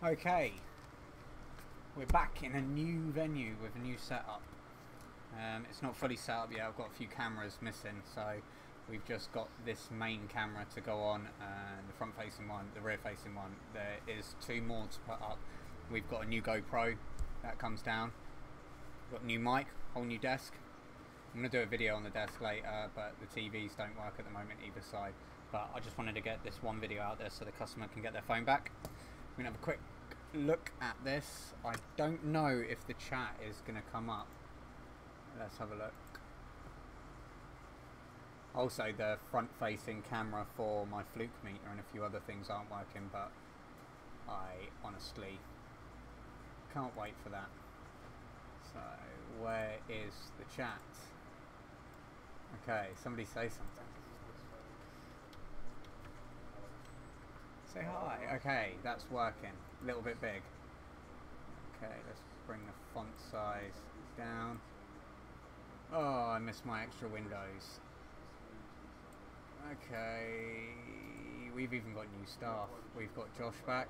Okay, we're back in a new venue with a new setup. It's not fully set up yet. I've got a few cameras missing, so we've just got this main camera to go on, the front facing one, the rear facing one. There is two more to put up. We've got a new GoPro that comes down. We've got a new mic, whole new desk. I'm going to do a video on the desk later, but the TVs don't work at the moment either side. But I just wanted to get this one video out there so the customer can get their phone back. We're going to have a quick look at this. I don't know if the chat is going to come up. Let's have a look. Also, the front facing camera for my fluke meter and a few other things aren't working, but I honestly can't wait for that. So, where is the chat? Okay, somebody say something. Say hi. Okay, that's working. A little bit big. Okay, let's bring the font size down. Oh, I missed my extra windows. Okay, we've even got new staff. We've got Josh back.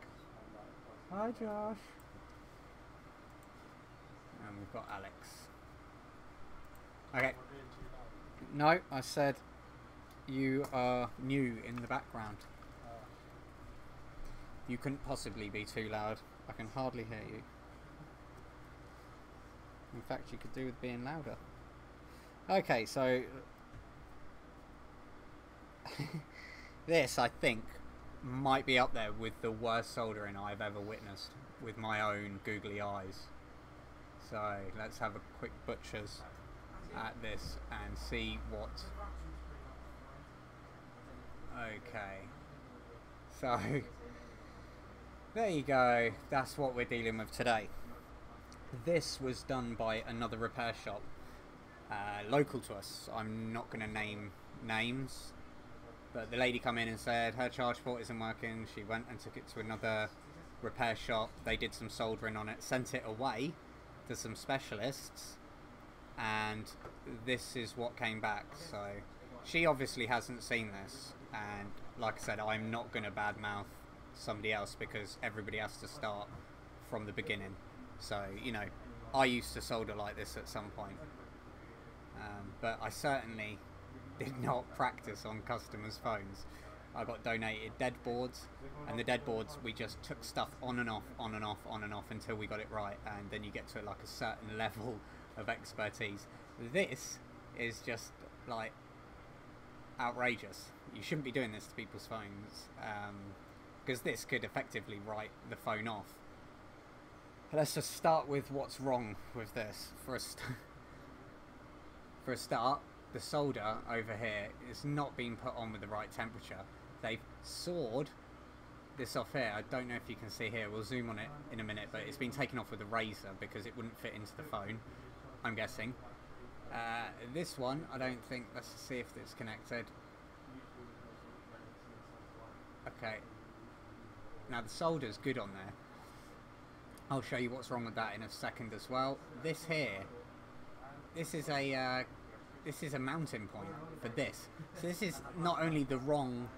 Hi, Josh. And we've got Alex. Okay. No, I said you are new in the background. You couldn't possibly be too loud. I can hardly hear you. In fact, you could do with being louder. Okay, so this, I think, might be up there with the worst soldering I've ever witnessed with my own googly eyes. So let's have a quick butcher's at this and see what. Okay, so there you go. That's what we're dealing with today. This was done by another repair shop local to us. I'm not going to name names, but the lady come in and said her charge port isn't working. She went and took it to another repair shop. They did some soldering on it, sent it away to some specialists, and this is what came back. So she obviously hasn't seen this, and like I said, I'm not going to badmouth somebody else because everybody has to start from the beginning. So, you know, I used to solder like this at some point, but I certainly did not practice on customers' phones. I got donated dead boards, and the dead boards, we just took stuff on and off, on and off, on and off until we got it right, and then you get to like a certain level of expertise. This is just like outrageous. You shouldn't be doing this to people's phones, because this could effectively write the phone off. Let's just start with what's wrong with this. For a start, the solder over here is not being put on with the right temperature. They've sawed this off here. I don't know if you can see here. We'll zoom on it in a minute, but it's been taken off with a razor because it wouldn't fit into the phone, I'm guessing. This one, I don't think. Let's see if it's connected. Okay. Now the solder's good on there. I'll show you what's wrong with that in a second as well. This here, this is a mounting point for this. So this is not only the wrong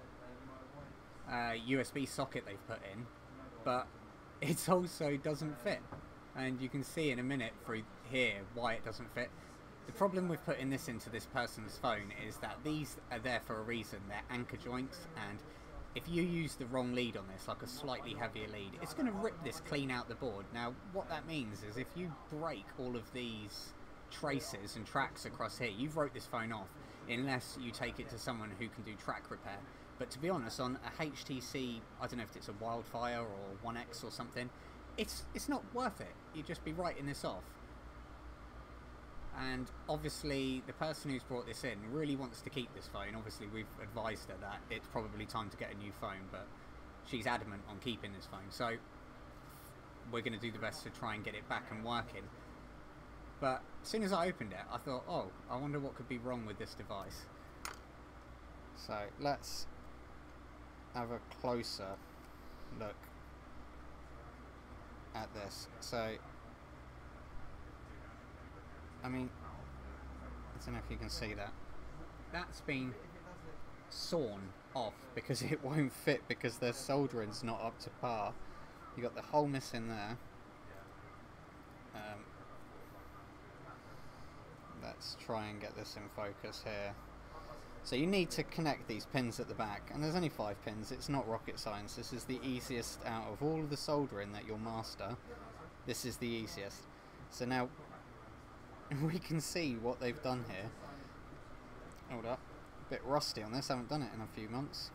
USB socket they've put in, but it also doesn't fit. And you can see in a minute through here why it doesn't fit. The problem with putting this into this person's phone is that these are there for a reason. They're anchor joints, and if you use the wrong lead on this, like a slightly heavier lead, it's going to rip this clean out the board. Now, what that means is if you break all of these traces and tracks across here, you've wrote this phone off, unless you take it to someone who can do track repair. But to be honest, on a HTC, I don't know if it's a Wildfire or 1X or something, it's not worth it. You'd just be writing this off. And obviously the person who's brought this in really wants to keep this phone. Obviously we've advised her that it's probably time to get a new phone, but she's adamant on keeping this phone. So we're going to do the best to try and get it back and working. But as soon as I opened it, I thought, oh, I wonder what could be wrong with this device. So let's have a closer look at this. So I mean, I don't know if you can see that. That's been sawn off because it won't fit because their soldering's not up to par. You got the hole missing there. Let's try and get this in focus here. So you need to connect these pins at the back, and there's only 5 pins. It's not rocket science. This is the easiest out of all of the soldering that you'll master. This is the easiest. So now we can see what they've done here. Hold up, a bit rusty on this. I haven't done it in a few months.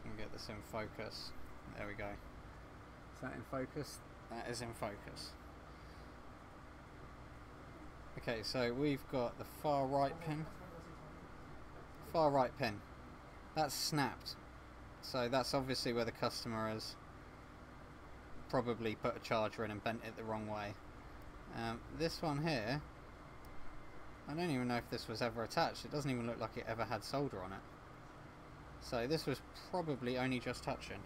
And get this in focus. There we go. Is that in focus? That is in focus. Okay, so we've got the far right pin. Far right pin. That's snapped. So that's obviously where the customer has probably put a charger in and bent it the wrong way. This one here, I don't even know if this was ever attached. It doesn't even look like it ever had solder on it. So this was probably only just touching.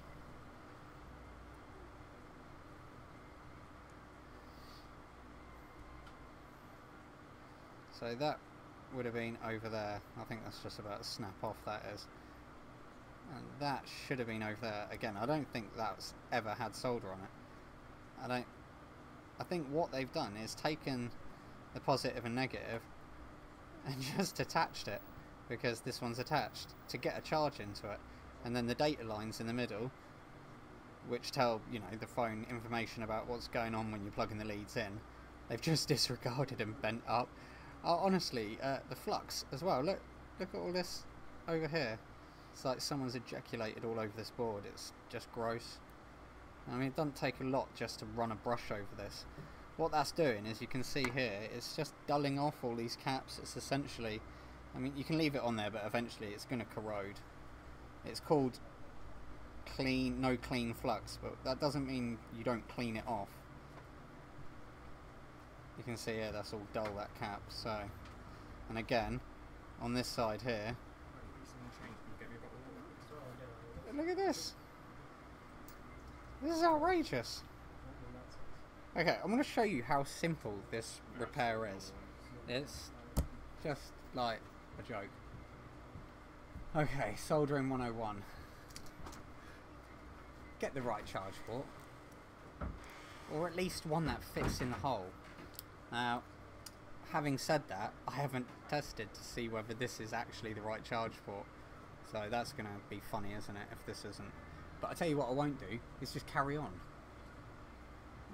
So that would have been over there. I think that's just about to snap off, that is. And that should have been over there. Again, I don't think that's ever had solder on it. I think what they've done is taken the positive and negative and just attached it, because this one's attached, to get a charge into it. And then the data lines in the middle, which tell, you know, the phone information about what's going on when you're plugging the leads in, they've just disregarded and bent up. Honestly, the flux as well. Look at all this over here. It's like someone's ejaculated all over this board. It's just gross. I mean, it doesn't take a lot just to run a brush over this. What that's doing is, you can see here, it's just dulling off all these caps. It's essentially, I mean, you can leave it on there, but eventually it's going to corrode. It's called no clean flux, but that doesn't mean you don't clean it off. You can see here, that's all dull, that cap. So, and again, on this side here, look at this. This is outrageous. Okay, I'm going to show you how simple this repair is. It's just like a joke. Okay, soldering 101. Get the right charge port, or at least one that fits in the hole. Now, having said that, I haven't tested to see whether this is actually the right charge port. So that's going to be funny, isn't it, if this isn't. But I tell you what I won't do, is just carry on.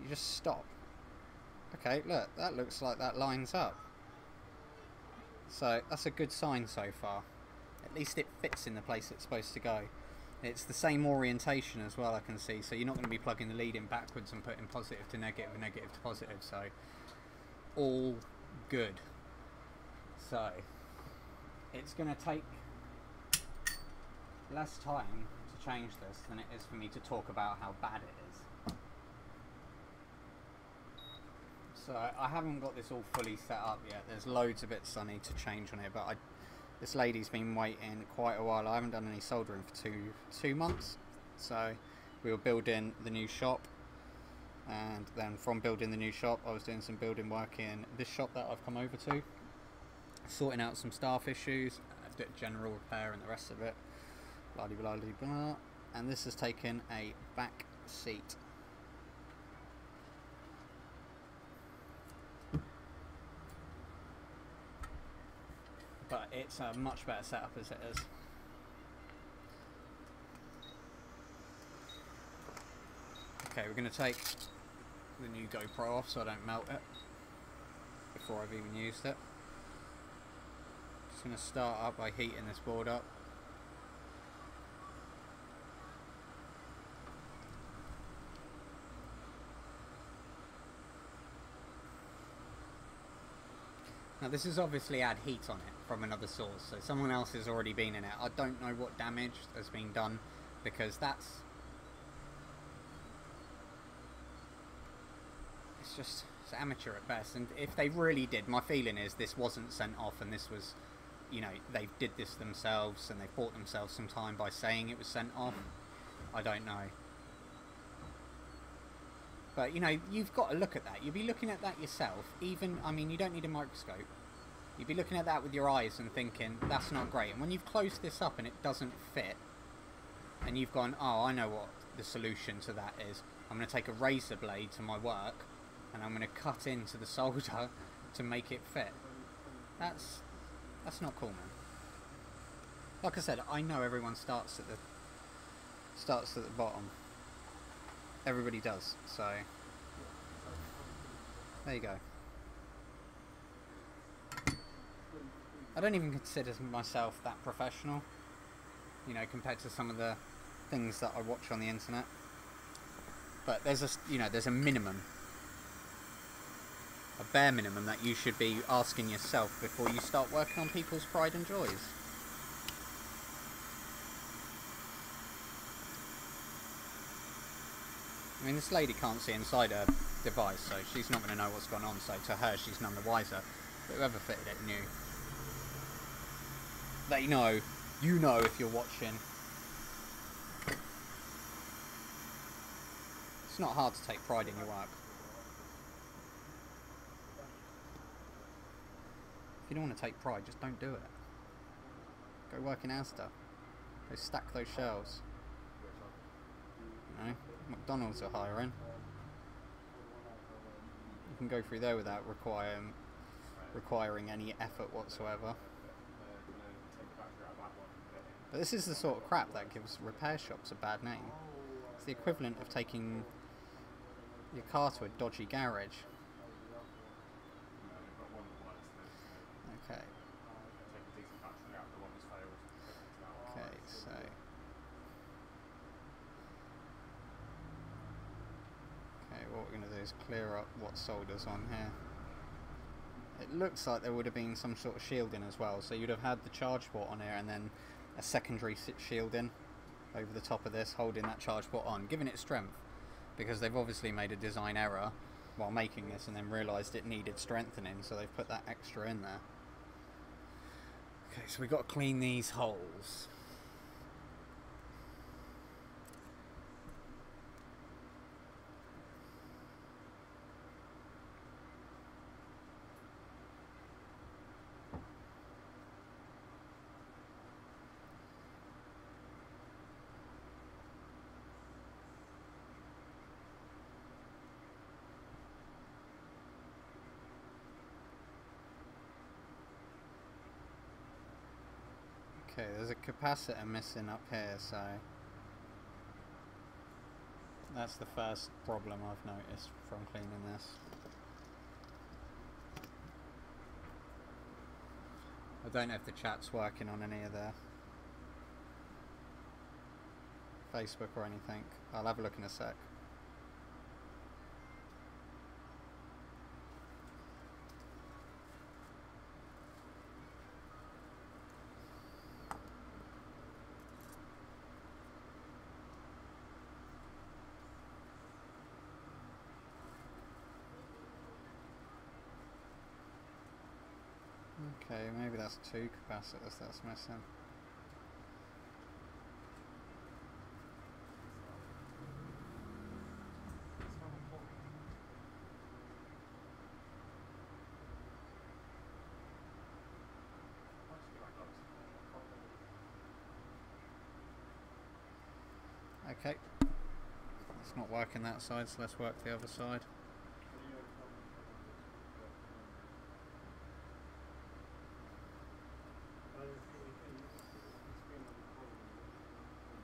You just stop. Okay, look, that looks like that lines up. So that's a good sign so far. At least it fits in the place it's supposed to go. It's the same orientation as well, I can see. So you're not going to be plugging the lead in backwards and putting positive to negative and negative to positive. So all good. So it's going to take less time to change this than it is for me to talk about how bad it is. So I haven't got this all fully set up yet. There's loads of bits I need to change on it, but this lady's been waiting quite a while. I haven't done any soldering for two months. So we were building the new shop, and then from building the new shop I was doing some building work in this shop that I've come over to, sorting out some staff issues, a bit of general repair and the rest of it, blah blah blah blah. And this has taken a back seat. But it's a much better setup as it is. Okay, we're going to take the new GoPro off so I don't melt it before I've even used it. Just going to start up by heating this board up. Now this has obviously had heat on it from another source, so someone else has already been in it. I don't know what damage has been done, because it's amateur at best. And if they really did, my feeling is this wasn't sent off, and this was, you know, they did this themselves and they bought themselves some time by saying it was sent off. I don't know. But, you know, you've got to look at that. You'll be looking at that yourself. Even, I mean, you don't need a microscope. You'd be looking at that with your eyes and thinking, that's not great. And when you've closed this up and it doesn't fit, and you've gone, oh, I know what the solution to that is. I'm going to take a razor blade to my work and I'm going to cut into the solder to make it fit. That's not cool, man. Like I said, I know everyone starts at the bottom. Everybody does, so there you go. I don't even consider myself that professional, you know, compared to some of the things that I watch on the internet. But there's a minimum, a bare minimum that you should be asking yourself before you start working on people's pride and joys. I mean, this lady can't see inside her device, so she's not going to know what's gone on, so to her she's none the wiser. But whoever fitted it knew. They know, you know if you're watching. It's not hard to take pride in your work. If you don't want to take pride, just don't do it. Go work in Asda. Go stack those shelves. You know, McDonald's are hiring. You can go through there without requiring any effort whatsoever. But this is the sort of crap that gives repair shops a bad name. It's the equivalent of taking your car to a dodgy garage. Okay. Okay, so what we're going to do is clear up what solder's on here. It looks like there would have been some sort of shielding as well, so you'd have had the charge port on here and then a secondary shielding over the top of this holding that charge port on, giving it strength, because they've obviously made a design error while making this and then realised it needed strengthening, so they've put that extra in there. Okay, so we've got to clean these holes. Okay, there's a capacitor missing up here, so that's the first problem I've noticed from cleaning this. I don't know if the chat's working on any of the Facebook or anything. I'll have a look in a sec. Okay, maybe that's two capacitors that's missing. Okay, it's not working that side, so let's work the other side.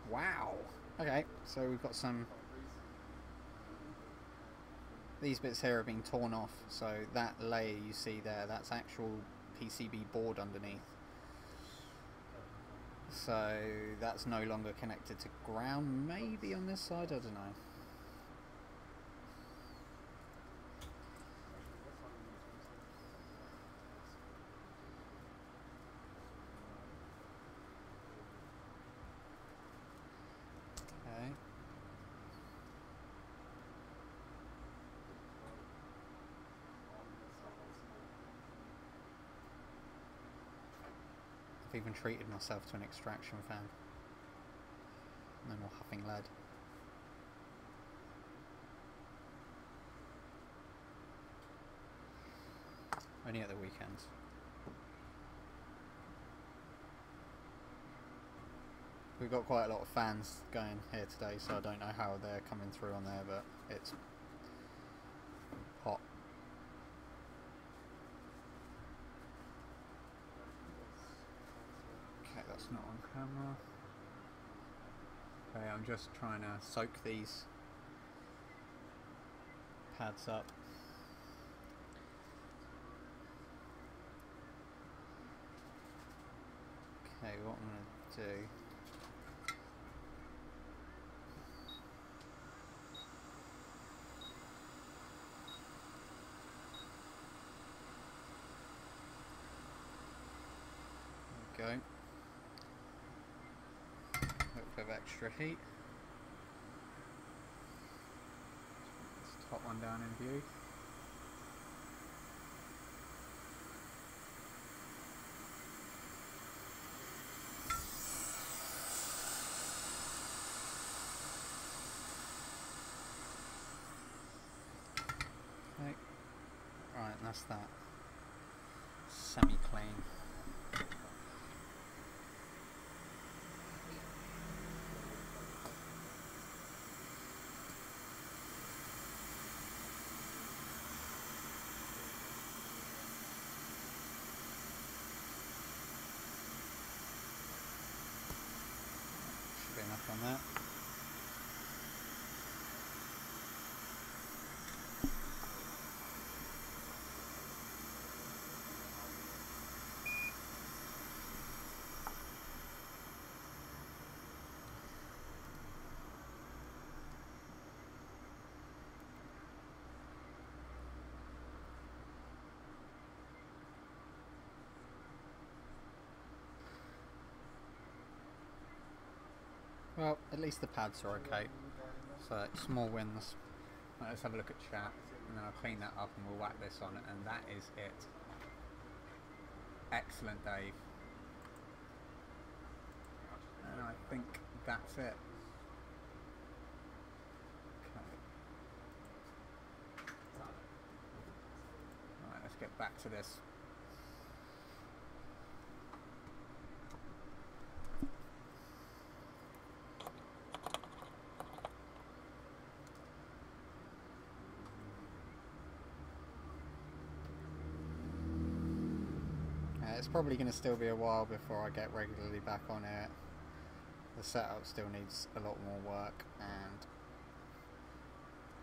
Wow! Okay, so we've got some... These bits here are being torn off, so that layer you see there, that's actual PCB board underneath. So that's no longer connected to ground, maybe on this side, I don't know. Okay. I've even treated myself to an extraction fan. No more huffing lead. Only at the weekends. We've got quite a lot of fans going here today, so I don't know how they're coming through on there, but it's hot. Okay, that's not on camera. Okay, I'm just trying to soak these pads up. Okay, what I'm going to do... There we go. A little bit of extra heat. This top one down in view. Okay. Right, and that's that. Semi-clean. Should be enough on that. Well, at least the pads are okay, so small wins. Right, let's have a look at chat, and then I'll clean that up and we'll whack this on it, and that is it. Excellent, Dave. And I think that's it. Okay. Right, let's get back to this. It's probably going to still be a while before I get regularly back on it. The setup still needs a lot more work, and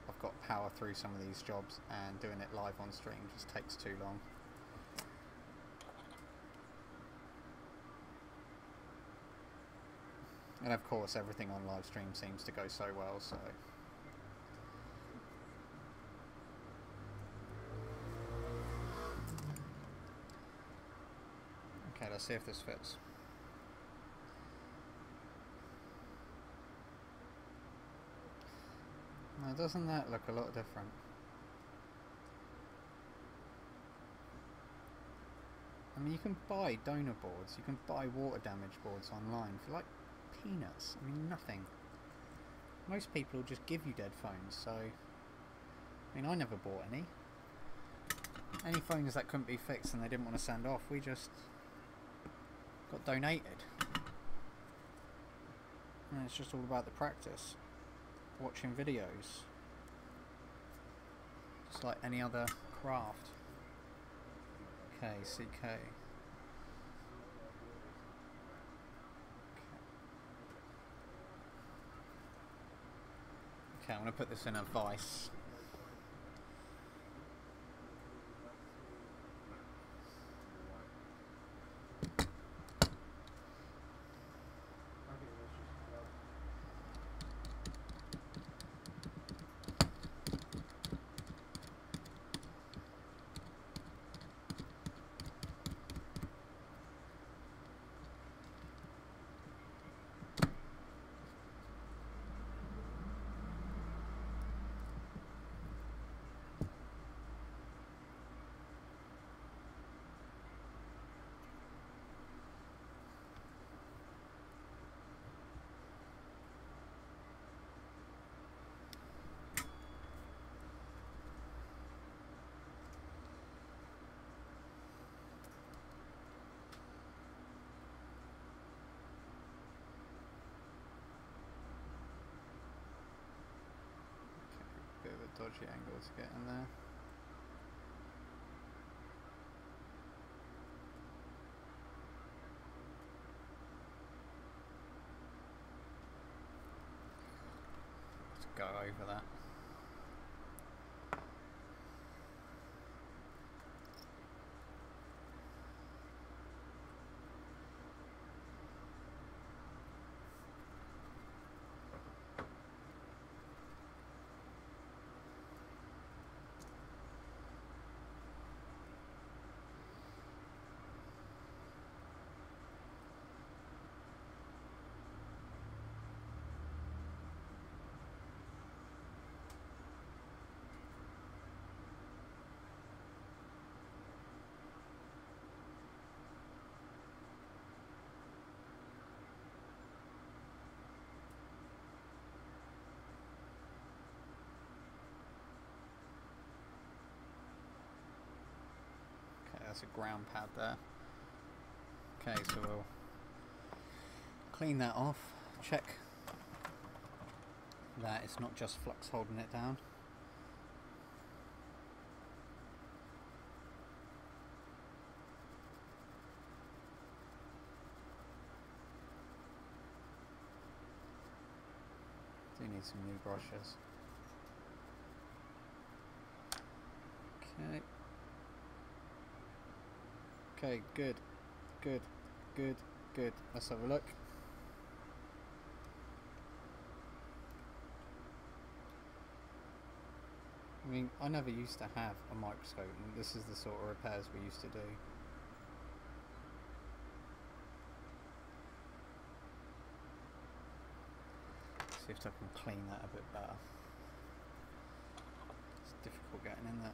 I've got to power through some of these jobs, and doing it live on stream just takes too long. And of course everything on live stream seems to go so well, so... Okay, let's see if this fits. Now, doesn't that look a lot different? I mean, you can buy donor boards, you can buy water damage boards online for like peanuts. I mean, nothing. Most people just give you dead phones, so... I mean, I never bought any. Any phones that couldn't be fixed and they didn't want to send off, we just... got donated. And it's just all about the practice. Watching videos. Just like any other craft. Okay, CK. Okay, I'm going to put this in a vise. dodgy angle to get in there. Let's go over that. That's a ground pad there. Okay, so we'll clean that off, check that it's not just flux holding it down. Do need some new brushes. Okay. Okay, good, good, good, good. Let's have a look. I mean, I never used to have a microscope, and this is the sort of repairs we used to do. See if I can clean that a bit better. It's difficult getting in there.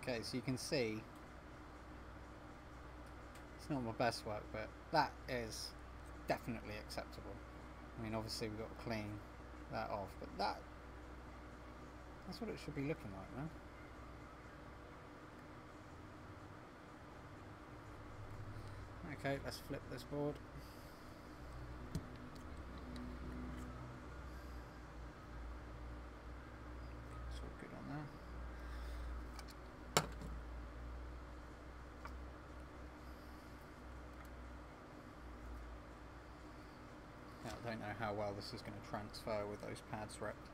Okay, so you can see it's not my best work, but that is definitely acceptable. I mean, obviously we've got to clean that off, but that's what it should be looking like, man. Okay, let's flip this board. It's all good on there. I don't know how well this is going to transfer with those pads wrapped.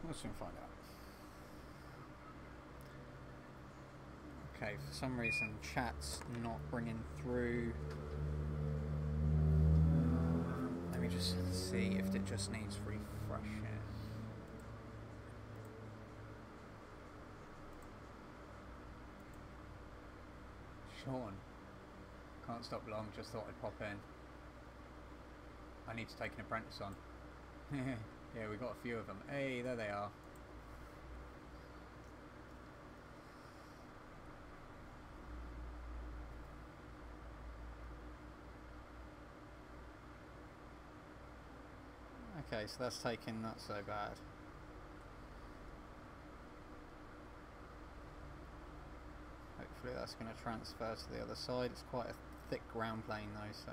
We'll soon find out. Okay, for some reason chat's not bringing through. Let me just see if it just needs refreshing. Sean, can't stop long, just thought I'd pop in. I need to take an apprentice on. Yeah, we got a few of them. Hey, there they are. Okay, so that's taking not so bad. Hopefully that's going to transfer to the other side. It's quite a thick ground plane though, so...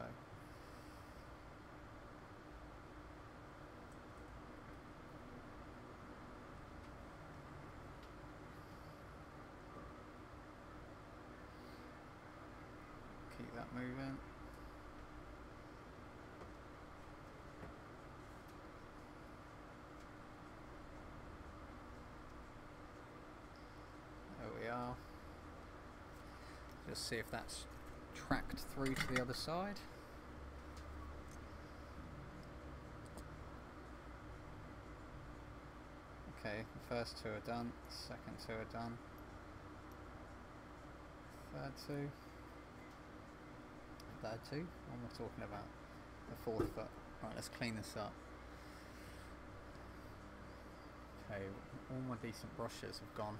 keep that moving. Just see if that's tracked through to the other side. Okay, the first two are done, second two are done, third two, what am I talking about? The fourth foot. Right, let's clean this up. Okay, all my decent brushes have gone.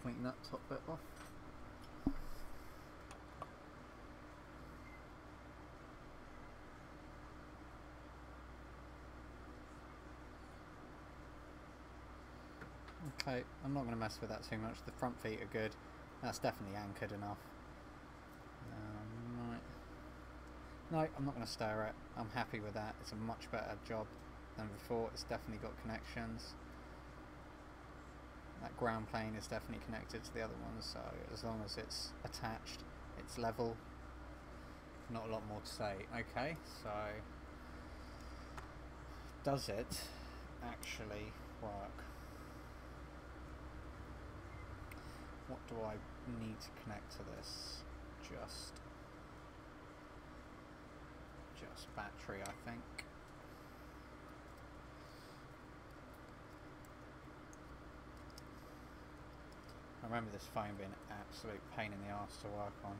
Clean that top bit off. Okay, I'm not going to mess with that too much. The front feet are good. That's definitely anchored enough. Right. No, I'm not going to stir it. I'm happy with that. It's a much better job than before. It's definitely got connections. That ground plane is definitely connected to the other ones, so as long as it's attached, it's level. Not a lot more to say. Okay, so does it actually work? What do I need to connect to this? Just battery, I think. I remember this phone being an absolute pain in the arse to work on.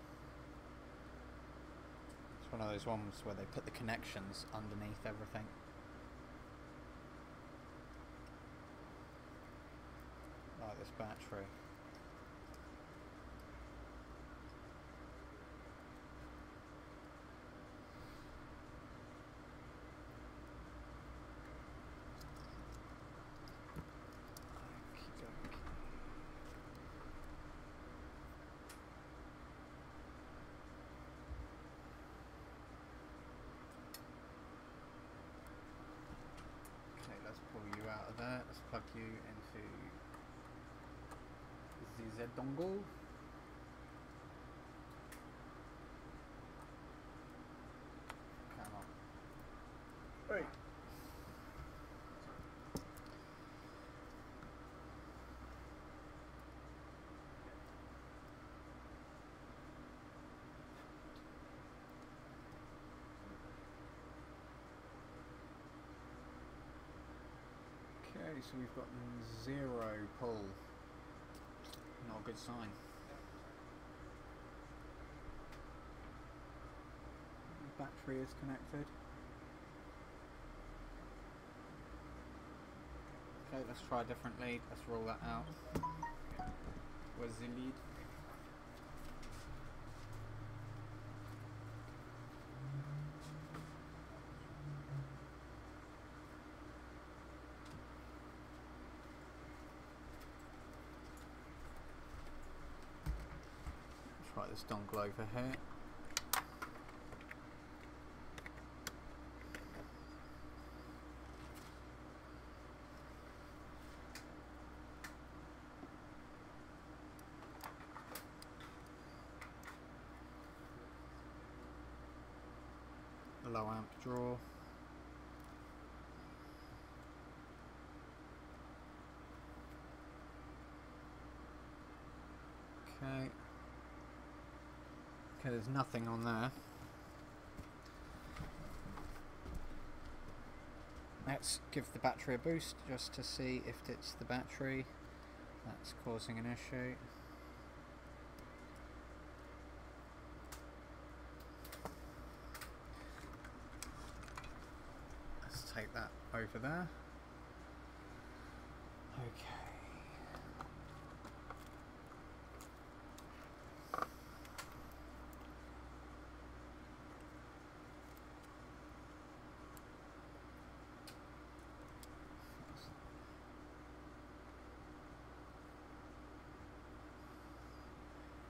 It's one of those ones where they put the connections underneath everything. Like this battery. There, let's plug you into the Z dongle. Come on. Hey. Okay, so we've got 0 pull. Not a good sign. Battery is connected. Okay, let's try a different lead. Let's roll that out. Where's the lead? Try this dongle over here. Low amp draw. Okay. Okay, there's nothing on there. Let's give the battery a boost just to see if it's the battery that's causing an issue. Let's take that over there. Okay.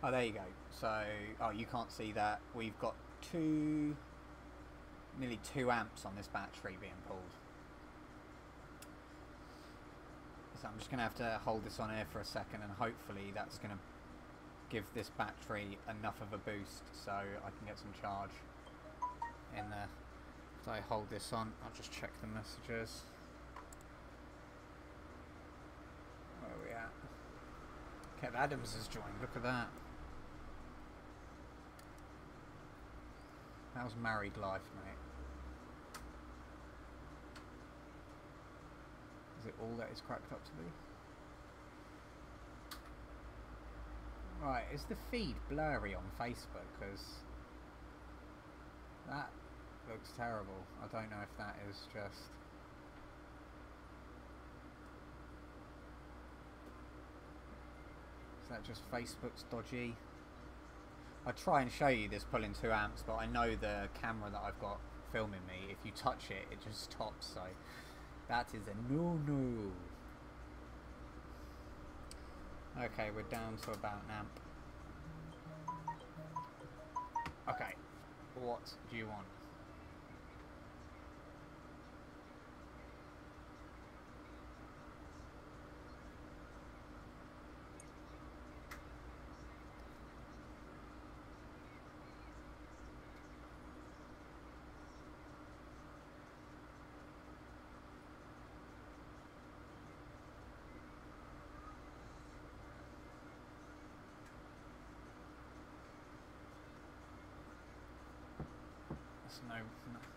Oh, there you go. So, oh, you can't see that. We've got nearly 2 amps on this battery being pulled. So I'm just going to have to hold this on here for a second, and hopefully that's going to give this battery enough of a boost so I can get some charge in there. If I hold this on, I'll just check the messages. Where are we at? Kev Adams has joined, look at that. How's married life, mate? Is it all that it's cracked up to be? Right, is the feed blurry on Facebook? Because that looks terrible. I don't know if that is just... Is that just Facebook's dodgy? I try and show you this pulling 2 amps, but I know the camera that I've got filming me, if you touch it, it just stops, so that is a no-no. Okay, we're down to about an amp. Okay, what do you want?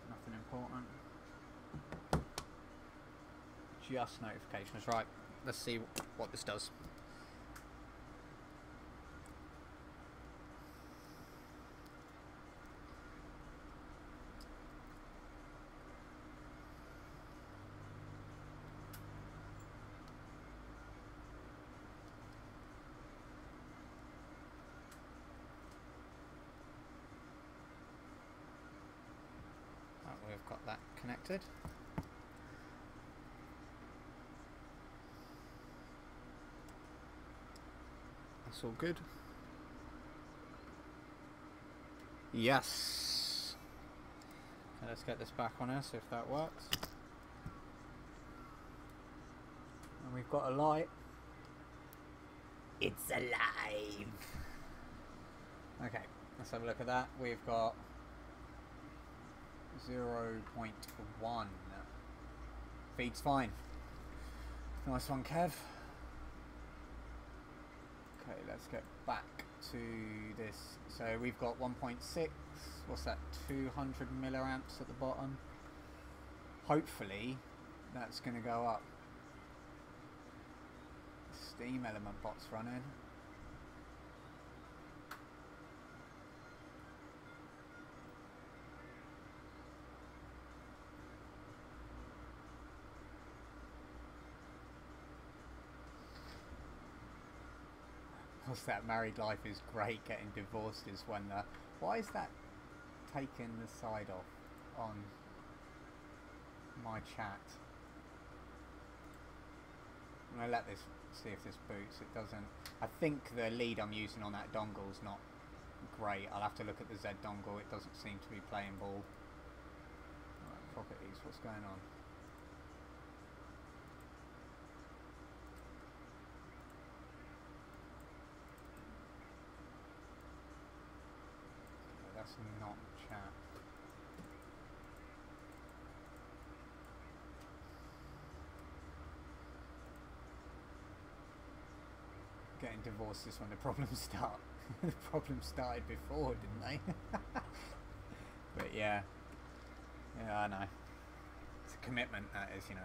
Nothing important. Just notifications. Right, let's see what this does. We've got that connected. That's all good. Yes. So let's get this back on here, see if that works. And we've got a light. It's alive. Okay, let's have a look at that. We've got 0.1. Feed's fine. Nice one, Kev. Okay, let's get back to this. So we've got 1.6. What's that? 200 milliamps at the bottom. Hopefully, that's going to go up. Steam element bot's running. What's that? Married life is great. Getting divorced is when the... Why is that taking the side off on my chat? I'm going to let this... see if this boots. It doesn't... I think the lead I'm using on that dongle is not great. I'll have to look at the Z dongle. It doesn't seem to be playing ball. Right, properties. What's going on? That's not chat. Getting divorced is when the problems start. The problems started before, didn't they? But yeah. Yeah, I know. It's a commitment, that is, you know.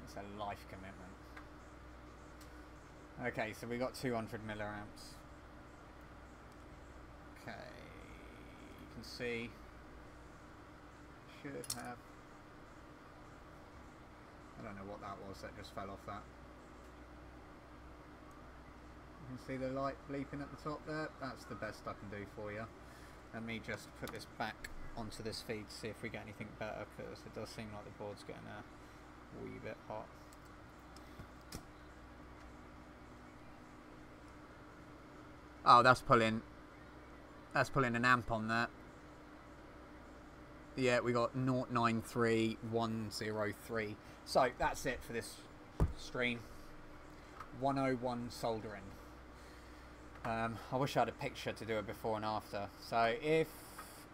It's a life commitment. Okay, so we got 200 milliamps. Okay, you can see, should have, I don't know what that was that just fell off that. You can see the light bleeping at the top there. That's the best I can do for you. Let me just put this back onto this feed to see if we get anything better, because it does seem like the board's getting a wee bit hot. Oh, that's pulling an amp on that. Yeah, we got 093103. So that's it for this stream. 101 soldering. I wish I had a picture to do it before and after. So if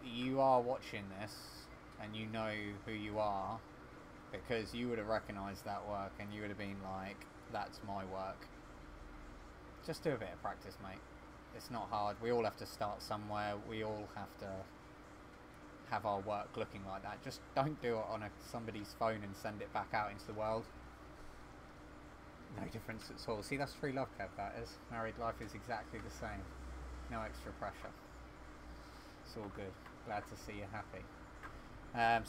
you are watching this and you know who you are, because you would have recognised that work and you would have been like, that's my work. Just do a bit of practice, mate. It's not hard. We all have to start somewhere. We all have to have our work looking like that. Just don't do it on somebody's phone and send it back out into the world. No difference at all. See, that's free love, Kev, that is. Married life is exactly the same. No extra pressure. It's all good. Glad to see you happy.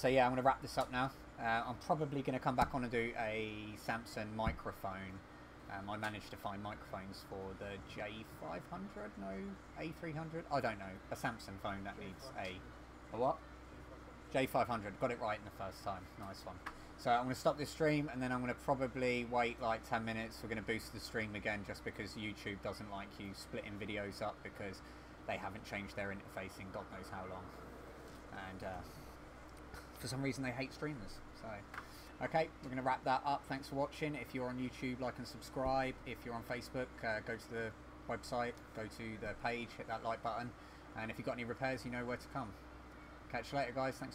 So yeah, I'm going to wrap this up now. I'm probably going to come back on and do a Samsung microphone. I managed to find microphones for the J500, no, A300, I don't know, a Samsung phone that needs a what? J500, got it right in the first time, nice one. So I'm going to stop this stream and then I'm going to probably wait like 10 minutes. We're going to boost the stream again just because YouTube doesn't like you splitting videos up because they haven't changed their interface in God knows how long. And for some reason they hate streamers, so... Okay, we're going to wrap that up. Thanks for watching. If you're on YouTube, like and subscribe. If you're on Facebook, go to the website, go to the page, hit that like button. And if you've got any repairs, you know where to come. Catch you later, guys. Thanks.